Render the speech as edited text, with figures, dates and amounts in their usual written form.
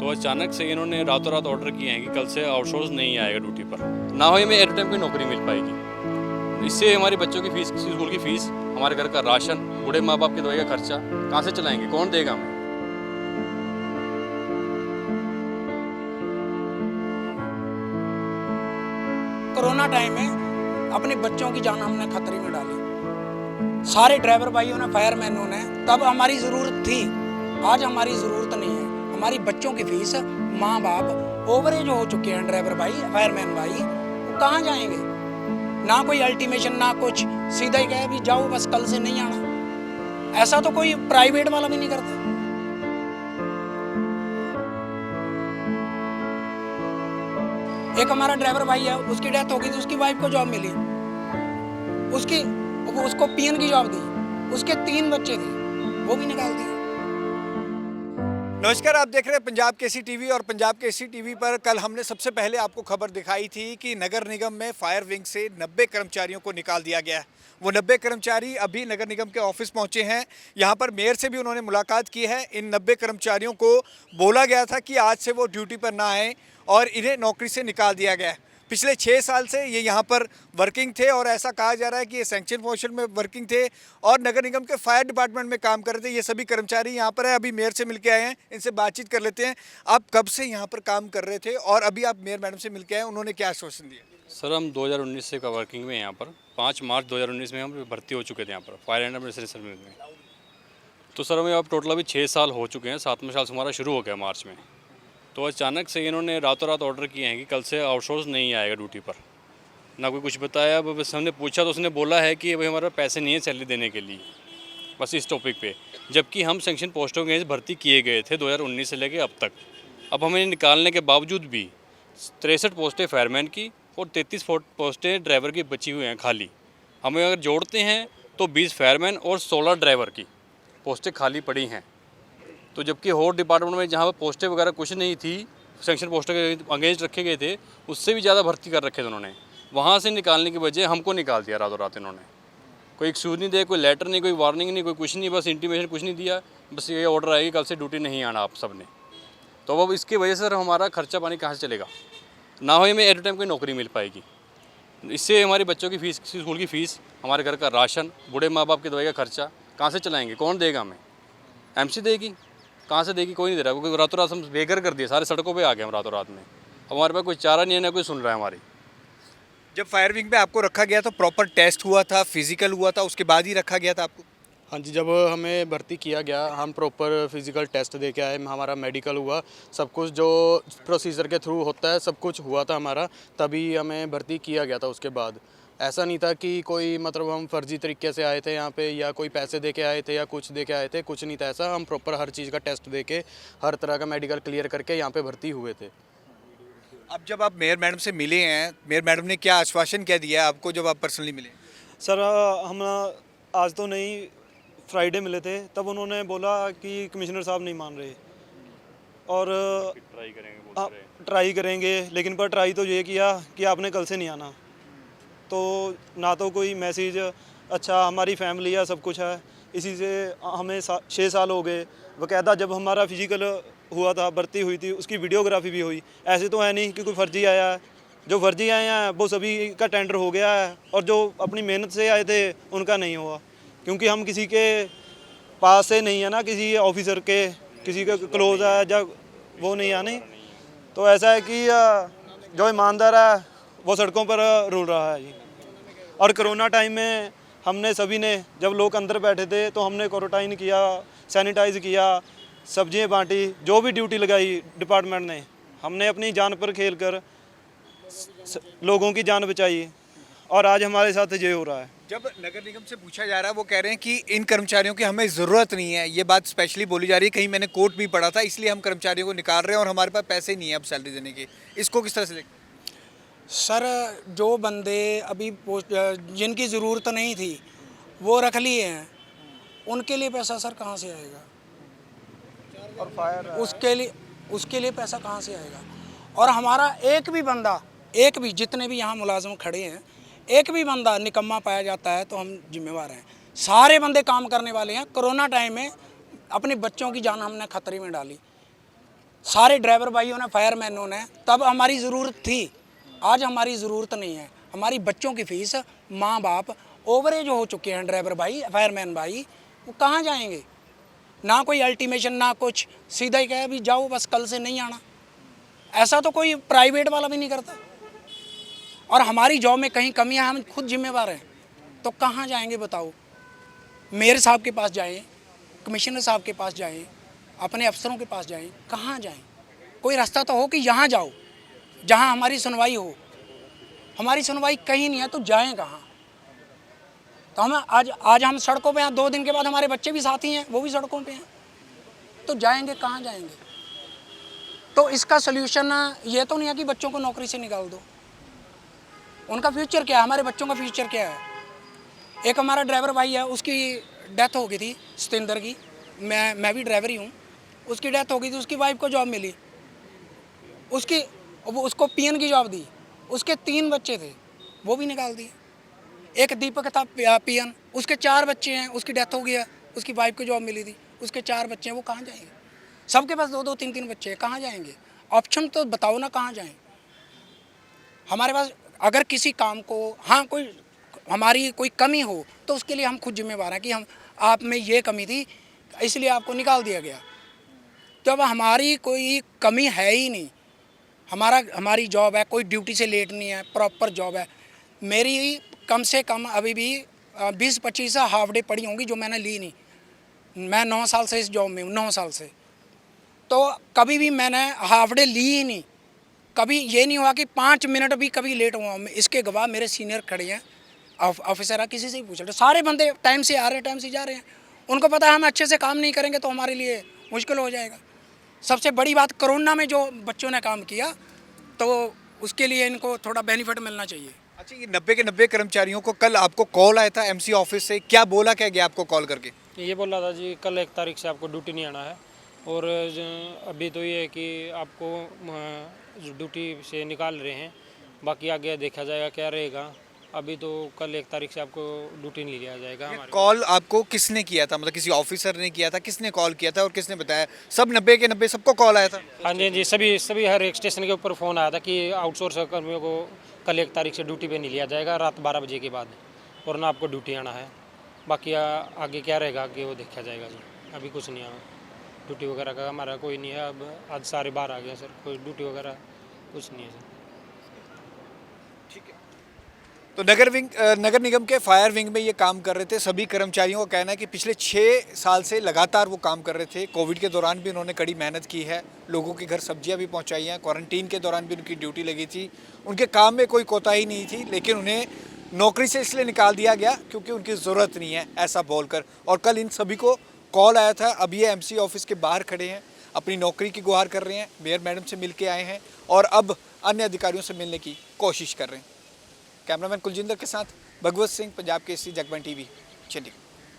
तो अचानक से इन्होंने रातों रात ऑर्डर किए हैं कि कल से आउटसोर्स नहीं आएगा ड्यूटी पर, ना ही हमें एट टाइम कोई नौकरी मिल पाएगी। इससे हमारे बच्चों की फीस, स्कूल की फीस, हमारे घर का राशन, बूढ़े माँ बाप की दवाई का खर्चा कहाँ से चलाएंगे, कौन देगा हमें। कोरोना टाइम में अपने बच्चों की जान हमने खतरे में डाली। सारे ड्राइवर भाइयों ने, फायरमैनों ने, तब हमारी ज़रूरत थी, आज हमारी ज़रूरत नहीं है। हमारी बच्चों की फीस, माँ बाप ओवरेज हो चुके हैं, ड्राइवर भाई, फायरमैन भाई, वो कहाँ जाएंगे? ना कोई अल्टीमेशन, ना कुछ, सीधा ही कहे भी जाओ बस, कल से नहीं आना। ऐसा तो कोई प्राइवेट वाला भी नहीं करता। एक हमारा ड्राइवर भाई है, उसकी डेथ हो गई थी, उसकी वाइफ को जॉब मिली, उसको पीएन की जॉब दी, उसके 3 बच्चे थे, वो भी निकाल दिए। नमस्कार, आप देख रहे हैं पंजाब केसरी टीवी। और पंजाब केसरी टीवी पर कल हमने सबसे पहले आपको खबर दिखाई थी कि नगर निगम में फायर विंग से 90 कर्मचारियों को निकाल दिया गया है। वो 90 कर्मचारी अभी नगर निगम के ऑफिस पहुंचे हैं। यहाँ पर मेयर से भी उन्होंने मुलाकात की है। इन 90 कर्मचारियों को बोला गया था कि आज से वो ड्यूटी पर ना आए और इन्हें नौकरी से निकाल दिया गया है। पिछले 6 साल से ये यहाँ पर वर्किंग थे और ऐसा कहा जा रहा है कि ये सैंक्शन पोजीशन में वर्किंग थे और नगर निगम के फायर डिपार्टमेंट में काम कर रहे थे। ये सभी कर्मचारी यहाँ पर हैं। अभी मेयर से मिलके आए हैं, इनसे बातचीत कर लेते हैं। आप कब से यहाँ पर काम कर रहे थे और अभी आप मेयर मैडम से मिलके आए, उन्होंने क्या आश्वासन दिया? सर, हम 2019 से वर्किंग में यहाँ पर 5 मार्च 2019 में हम भर्ती हो चुके थे यहाँ पर फायर एंड एमरजेंसी सर्विस में। तो सर हमें अब टोटल अभी 6 साल हो चुके हैं, 7वां साल हमारा शुरू हो गया मार्च में। तो अचानक से इन्होंने रातों रात ऑर्डर किए हैं कि कल से आउटसोर्स नहीं आएगा ड्यूटी पर, ना कोई कुछ बताया। बस हमने पूछा तो उसने बोला है कि भाई हमारा पैसे नहीं है सैलरी देने के लिए, बस इस टॉपिक पे। जबकि हम सैंक्शन पोस्टों के भर्ती किए गए थे 2019 से लेकर अब तक। अब हमें निकालने के बावजूद भी 63 पोस्टें फायरमैन की और 33 पोस्टें ड्राइवर की बची हुई हैं खाली। हमें अगर जोड़ते हैं तो 20 फायरमैन और 16 ड्राइवर की पोस्टें खाली पड़ी हैं। तो जबकि और डिपार्टमेंट में जहाँ पर पोस्टें वगैरह कुछ नहीं थी, सैंक्शन पोस्टों के अगेंस्ट रखे गए थे, उससे भी ज़्यादा भर्ती कर रखे थे उन्होंने। वहाँ से निकालने की वजह हमको निकाल दिया रातों रात इन्होंने। कोई एक्सक्यूज़ नहीं दिया, कोई लेटर नहीं, कोई वार्निंग नहीं, कोई कुछ नहीं, बस इंटीमेशन कुछ नहीं दिया। बस ये ऑर्डर आएगी कल से ड्यूटी नहीं आना आप सब ने। तो अब इसकी वजह से हमारा खर्चा पानी कहाँ से चलेगा, ना ही हमें एट टाइम कोई नौकरी मिल पाएगी। इससे हमारे बच्चों की फीस, स्कूल की फीस, हमारे घर का राशन, बूढ़े माँ बाप की दवाई का खर्चा कहाँ से चलाएँगे, कौन देगा हमें? एमसी देगी, कहाँ से देगी? कोई नहीं दे रहा, क्योंकि रातों रात हम बेघर कर दिए, सारे सड़कों पे आ गए हम रातों रात में। अब हमारे पास कोई चारा नहीं है, ना कोई सुन रहा है हमारी। जब फायर विंग में आपको रखा गया तो प्रॉपर टेस्ट हुआ था, फिजिकल हुआ था, उसके बाद ही रखा गया था आपको? हाँ जी, जब हमें भर्ती किया गया हम प्रॉपर फिजिकल टेस्ट दे के आए, हमारा मेडिकल हुआ, सब कुछ जो प्रोसीजर के थ्रू होता है सब कुछ हुआ था हमारा, तभी हमें भर्ती किया गया था। उसके बाद ऐसा नहीं था कि कोई मतलब हम फर्जी तरीके से आए थे यहाँ पे या कोई पैसे दे के आए थे या कुछ दे के आए थे, कुछ नहीं था ऐसा। हम प्रॉपर हर चीज़ का टेस्ट दे के हर तरह का मेडिकल क्लियर करके यहाँ पे भर्ती हुए थे। अब जब आप मेयर मैडम से मिले हैं, मेयर मैडम ने क्या आश्वासन क्या दिया आपको जब आप पर्सनली मिले? सर हम आज तो नहीं, फ्राइडे मिले थे, तब उन्होंने बोला कि कमिश्नर साहब नहीं मान रहे और ट्राई करेंगे, लेकिन पर ट्राई तो ये किया कि आपने कल से नहीं आना। तो ना तो कोई मैसेज अच्छा, हमारी फैमिली है, सब कुछ है, इसी से हमें 6 साल हो गए। बाकायदा जब हमारा फिजिकल हुआ था, भर्ती हुई थी, उसकी वीडियोग्राफी भी हुई। ऐसे तो है नहीं कि कोई फर्जी आया है, जो फर्जी आए हैं वो सभी का टेंडर हो गया है और जो अपनी मेहनत से आए थे उनका नहीं हुआ, क्योंकि हम किसी के पास से नहीं है ना, किसी ऑफिसर के, किसी का क्लोज है या वो नहीं आने। तो ऐसा है कि जो ईमानदार है वो सड़कों पर रुल रहा है जी। और कोरोना टाइम में हमने सभी ने, जब लोग अंदर बैठे थे तो हमने क्वारंटाइन किया, सैनिटाइज़ किया, सब्जियां बांटी, जो भी ड्यूटी लगाई डिपार्टमेंट ने, हमने अपनी जान पर खेल कर लोगों की जान बचाई और आज हमारे साथ ये हो रहा है। जब नगर निगम से पूछा जा रहा है, वो कह रहे हैं कि इन कर्मचारियों की हमें ज़रूरत नहीं है। ये बात स्पेशली बोली जा रही है, कहीं मैंने कोर्ट भी पढ़ा था, इसलिए हम कर्मचारियों को निकाल रहे हैं और हमारे पास पैसे नहीं है अब सैलरी देने के। इसको किस तरह से देखते हैं? सर, जो बंदे अभी जिनकी ज़रूरत नहीं थी वो रख लिए हैं, उनके लिए पैसा सर कहाँ से आएगा? और फायर उसके लिए पैसा कहाँ से आएगा? और हमारा एक भी बंदा, एक भी, जितने भी यहाँ मुलाजिम खड़े हैं, एक भी बंदा निकम्मा पाया जाता है तो हम जिम्मेवार हैं। सारे बंदे काम करने वाले हैं। कोरोना टाइम में अपने बच्चों की जान हमने खतरे में डाली। सारे ड्राइवर भाइयों ने, फायरमैनों ने, तब हमारी ज़रूरत थी। आज हमारी ज़रूरत नहीं है। हमारी बच्चों की फ़ीस, माँ बाप ओवरेज हो चुके हैं, ड्राइवर भाई, फायरमैन भाई, वो कहाँ जाएंगे? ना कोई अल्टीमेशन, ना कुछ, सीधा ही कहे भी जाओ बस, कल से नहीं आना। ऐसा तो कोई प्राइवेट वाला भी नहीं करता। और हमारी जॉब में कहीं कमी है, हम खुद जिम्मेवार हैं, तो कहाँ जाएंगे बताओ? मेयर साहब के पास जाएं, कमिश्नर साहब के पास जाएं, अपने अफसरों के पास जाएं, कहाँ जाएं? कोई रास्ता तो हो कि यहाँ जाओ, जहाँ हमारी सुनवाई हो। हमारी सुनवाई कहीं नहीं है, तो जाएं कहाँ? तो हम आज हम सड़कों पे हैं, 2 दिन के बाद हमारे बच्चे भी साथी हैं, वो भी सड़कों पे हैं, तो जाएंगे कहाँ जाएंगे? तो इसका सल्यूशन ये तो नहीं है कि बच्चों को नौकरी से निकाल दो। उनका फ्यूचर क्या है? हमारे बच्चों का फ्यूचर क्या है? एक हमारा ड्राइवर भाई है, उसकी डेथ हो गई थी, सतेंद्र की, मैं भी ड्राइवर ही हूँ। उसकी डेथ हो गई थी, उसकी वाइफ को जॉब मिली, उसको पीएन की जॉब दी। उसके 3 बच्चे थे, वो भी निकाल दिए। एक दीपक था पीएन, उसके 4 बच्चे हैं, उसकी डेथ हो गया, उसकी वाइफ को जॉब मिली थी, उसके 4 बच्चे हैं, वो कहाँ जाएंगे? सबके पास 2-2, 3-3 बच्चे हैं, कहाँ जाएंगे? ऑप्शन तो बताओ ना, कहाँ जाएं? हमारे पास अगर किसी काम को, हाँ, कोई हमारी कोई कमी हो, तो उसके लिए हम खुद जिम्मेवार हैं कि हम, आप में ये कमी थी इसलिए आपको निकाल दिया गया। तो अब हमारी कोई कमी है ही नहीं। हमारी जॉब है, कोई ड्यूटी से लेट नहीं है, प्रॉपर जॉब है। मेरी कम से कम अभी भी 20-25 हाफ डे पड़ी होंगी जो मैंने ली नहीं। मैं 9 साल से इस जॉब में हूँ, 9 साल से, तो कभी भी मैंने हाफ डे ली ही नहीं। कभी ये नहीं हुआ कि 5 मिनट भी कभी लेट हुआ। इसके गवाह मेरे सीनियर खड़े हैं, ऑफिसर है, किसी से ही पूछ लो। सारे बंदे टाइम से आ रहे हैं, टाइम से जा रहे हैं। उनको पता है हम अच्छे से काम नहीं करेंगे तो हमारे लिए मुश्किल हो जाएगा। सबसे बड़ी बात, कोरोना में जो बच्चों ने काम किया, तो उसके लिए इनको थोड़ा बेनिफिट मिलना चाहिए। अच्छा, ये 90 के 90 कर्मचारियों को कल आपको कॉल आया था एमसी ऑफिस से, क्या बोला क्या गया आपको कॉल करके? ये बोल रहा था जी कल 1 तारीख से आपको ड्यूटी नहीं आना है, और अभी तो ये है कि आपको ड्यूटी से निकाल रहे हैं, बाकी आगे देखा जाएगा क्या रहेगा। अभी तो कल 1 तारीख से आपको ड्यूटी नहीं लिया जाएगा हमारे। कॉल आपको किसने किया था? मतलब किसी ऑफिसर ने किया था? किसने कॉल किया था और किसने बताया? सब 90 के 90 सबको कॉल आया था? हाँ जी, जी, सभी हर एक स्टेशन के ऊपर फ़ोन आया था कि आउटसोर्स कर्मियों को कल 1 तारीख से ड्यूटी पे नहीं लिया जाएगा रात 12 बजे के बाद, और ना आपको ड्यूटी आना है। बाकी आगे क्या रहेगा आगे वो देखा जाएगा जी। अभी कुछ नहीं आया, ड्यूटी वगैरह का हमारा कोई नहीं है। अब आज सारे बाहर आ गए सर, कोई ड्यूटी वगैरह कुछ नहीं है सर। तो नगर निगम के फायर विंग में ये काम कर रहे थे सभी कर्मचारियों का कहना है कि पिछले 6 साल से लगातार वो काम कर रहे थे। कोविड के दौरान भी उन्होंने कड़ी मेहनत की है, लोगों के घर सब्जियां भी पहुंचाई हैं, क्वारंटीन के दौरान भी उनकी ड्यूटी लगी थी, उनके काम में कोई कोताही नहीं थी, लेकिन उन्हें नौकरी से इसलिए निकाल दिया गया क्योंकि उनकी ज़रूरत नहीं है, ऐसा बोलकर। और कल इन सभी को कॉल आया था। अब ये एमसी ऑफिस के बाहर खड़े हैं, अपनी नौकरी की गुहार कर रहे हैं, मेयर मैडम से मिल के आए हैं और अब अन्य अधिकारियों से मिलने की कोशिश कर रहे हैं। कैमरामैन कुलजिंदर के साथ भगवत सिंह, पंजाब केसरी, जगबन टीवी, चंडीगढ़।